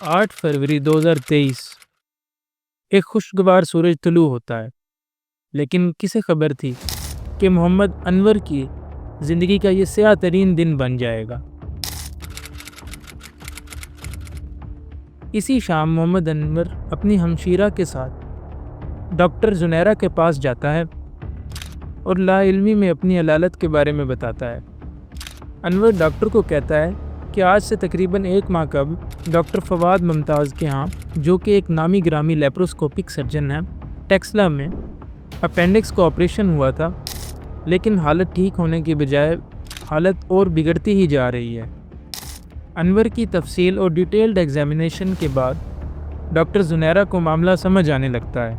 8 फरवरी 2023 एक खुशगवार सूरज तुलू होता है, लेकिन किसे खबर थी कि मोहम्मद अनवर की ज़िंदगी का ये स्याह तरीन दिन बन जाएगा। इसी शाम मोहम्मद अनवर अपनी हमशीरा के साथ डॉक्टर जुनैरा के पास जाता है और लाइल्मी में अपनी अलालत के बारे में बताता है। अनवर डॉक्टर को कहता है कि आज से तकरीबन 1 माह कबल डॉक्टर फवाद मुमताज़ के यहाँ, जो कि एक नामी ग्रामी लेप्रोस्कोपिक सर्जन है, टेक्सला में अपेंडिक्स का ऑपरेशन हुआ था, लेकिन हालत ठीक होने के बजाय हालत और बिगड़ती ही जा रही है। अनवर की तफसील और डिटेल्ड एग्जामिनेशन के बाद डॉक्टर जुनैरा को मामला समझ आने लगता है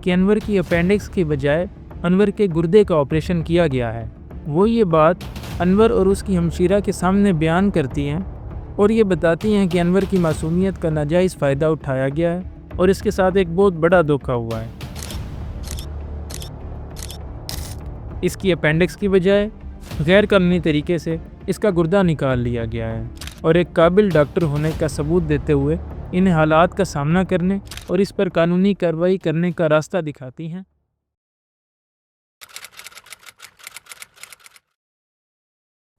कि अनवर की अपेंडिक्स के बजाय अनवर के गुर्दे का ऑपरेशन किया गया है। वो ये बात अनवर और उसकी हमशीरा के सामने बयान करती हैं और ये बताती हैं कि अनवर की मासूमियत का नाजायज़ फ़ायदा उठाया गया है और इसके साथ एक बहुत बड़ा धोखा हुआ है। इसकी अपेंडिक्स की बजाय गैर कानूनी तरीके से इसका गुर्दा निकाल लिया गया है और एक काबिल डॉक्टर होने का सबूत देते हुए इन्हें हालात का सामना करने और इस पर कानूनी कार्रवाई करने का रास्ता दिखाती हैं।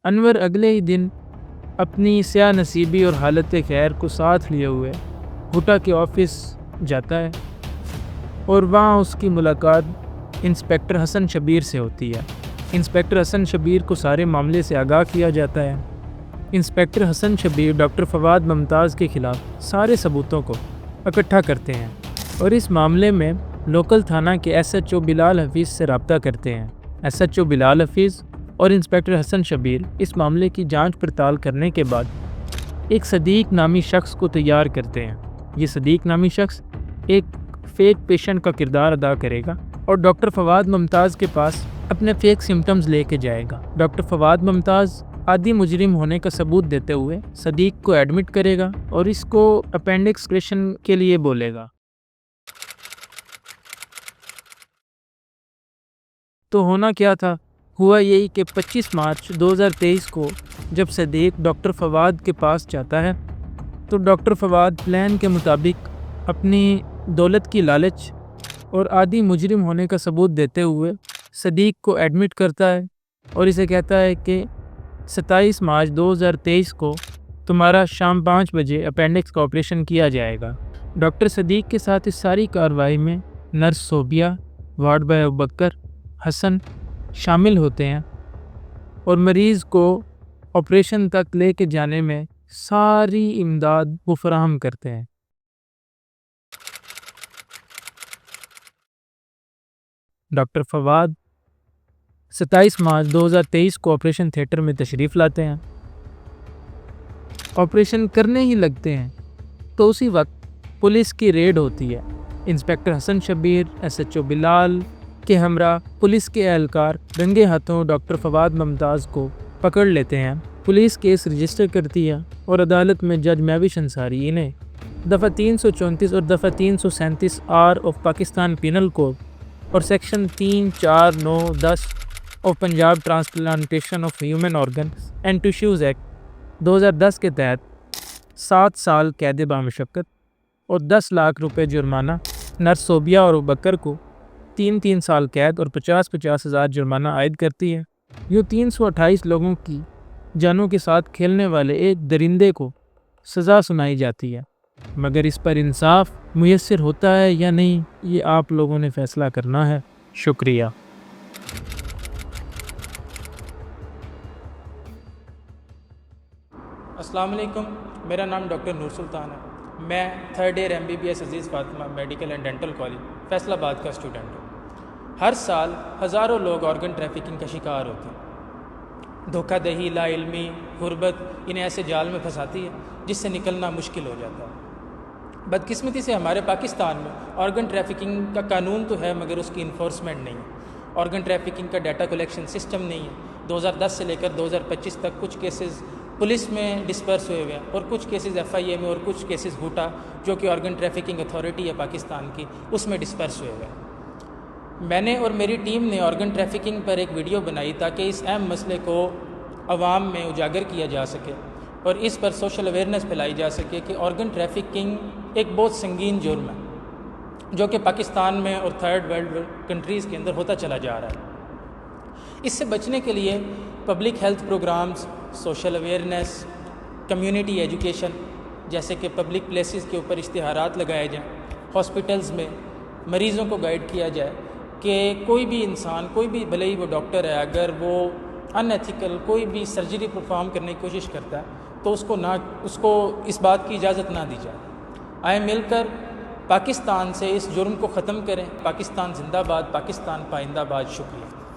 अनवर अगले ही दिन अपनी स्याह नसीबी और हालत खैर को साथ लिए हुए हुटा के ऑफिस जाता है और वहाँ उसकी मुलाकात इंस्पेक्टर हसन शबीर से होती है। इंस्पेक्टर हसन शबीर को सारे मामले से आगाह किया जाता है। इंस्पेक्टर हसन शबीर डॉक्टर फवाद मुमताज़ के ख़िलाफ़ सारे सबूतों को इकट्ठा करते हैं और इस मामले में लोकल थाना के SHO बिलाल हफीज़ से रब्ता करते हैं। SHO बिलाल हफीज़ और इंस्पेक्टर हसन शबीर इस मामले की जांच पड़ताल करने के बाद एक सदीक नामी शख्स को तैयार करते हैं। ये सदीक नामी शख्स एक फेक पेशेंट का किरदार अदा करेगा और डॉक्टर फवाद मुमताज़ के पास अपने फेक सिम्टम्स लेके जाएगा। डॉक्टर फवाद मुमताज़ आदि मुजरिम होने का सबूत देते हुए सदीक को एडमिट करेगा और इसको अपेंडिक्स ऑपरेशन के लिए बोलेगा। तो होना क्या था? हुआ यही कि 25 मार्च 2023 को जब सदीक डॉक्टर फवाद के पास जाता है तो डॉक्टर फवाद प्लान के मुताबिक अपनी दौलत की लालच और आदि मुजरिम होने का सबूत देते हुए सदीक को एडमिट करता है और इसे कहता है कि 27 मार्च 2023 को तुम्हारा शाम 5 बजे अपेंडिक्स का ऑपरेशन किया जाएगा। डॉक्टर सदीक के साथ इस सारी कार्रवाई में nurse Sobia, ward boy Abubakar, Hasan शामिल होते हैं और मरीज़ को ऑपरेशन तक लेके जाने में सारी इमदाद वो फराहम करते हैं। डॉक्टर फवाद 27 मार्च 2023 को ऑपरेशन थिएटर में तशरीफ़ लाते हैं। ऑपरेशन करने ही लगते हैं तो उसी वक्त पुलिस की रेड होती है। इंस्पेक्टर हसन शबीर, SHO बिलाल के हमरा पुलिस के एहलकार रंगे हाथों डॉक्टर फवाद मुमताज़ को पकड़ लेते हैं। पुलिस केस रजिस्टर करती है और अदालत में जज महविश अंसारी इन्हें दफ़ा 334 और दफ़ा 337 R of Pakistan penal code और section 3, 4, 9, 10 of Punjab transplantation of human organs and tissues act 2010 के तहत 7 साल कैद बामशक्कत और 10 लाख रुपए जुर्माना, नर्स सोबिया और अबूबकर को 3 साल कैद और 50 हज़ार जुर्माना आयद करती है। यूँ 328 लोगों की जानों के साथ खेलने वाले एक दरिंदे को सज़ा सुनाई जाती है, मगर इस पर इंसाफ मुयस्सर होता है या नहीं, ये आप लोगों ने फ़ैसला करना है। शुक्रिया। अस्सलाम वालेकुम, मेरा नाम डॉक्टर नूर सुल्तान है। मैं 3rd year MBBS Aziz Fatima medical and dental college Faisalabad का स्टूडेंट हूँ। हर साल हज़ारों लोग ऑर्गन ट्रैफिकिंग का शिकार होते हैं। धोखाधही, लाइल्मी, गुर्बत इन्हें ऐसे जाल में फंसाती है जिससे निकलना मुश्किल हो जाता है। बदकिस्मती से हमारे पाकिस्तान में ऑर्गन ट्रैफिकिंग का कानून तो है मगर उसकी इन्फोर्समेंट नहीं है। ऑर्गन ट्रैफिकिंग का डाटा कलेक्शन सिस्टम नहीं है। 2010 से लेकर 2025 तक कुछ केसेस पुलिस में डिस्पर्स हुए हैं और कुछ केसेस FIA में और कुछ केसेस हुटा, जो कि ऑर्गन ट्रैफिकिंग अथॉरिटी है पाकिस्तान की, उसमें डिस्पर्स हुए हैं। मैंने और मेरी टीम ने ऑर्गन ट्रैफिकिंग पर एक वीडियो बनाई ताकि इस अहम मसले को अवाम में उजागर किया जा सके اور اس پر سوشل اویئرنیس پھیلائی جا سکے کہ آرگن ٹریفکنگ ایک بہت سنگین جرم ہے جو کہ پاکستان میں اور تھرڈ ورلڈ کنٹریز کے اندر ہوتا چلا جا رہا ہے۔ اس سے بچنے کے لیے public health programmes, social awareness, community education جیسے کہ پبلک پلیسز کے اوپر اشتہارات لگائے جائیں، ہاسپٹلز میں مریضوں کو گائیڈ کیا جائے کہ کوئی بھی انسان، کوئی بھی بھلے ہی وہ ڈاکٹر ہے، اگر وہ ان ایتھیکل کوئی بھی سرجری پرفارم کرنے کی کوشش کرتا ہے تو اس کو اس بات کی اجازت نہ دی جائے۔ آئے مل کر پاکستان سے اس جرم کو ختم کریں۔ پاکستان زندہ باد، پاکستان پائندہ باد۔ شکریہ۔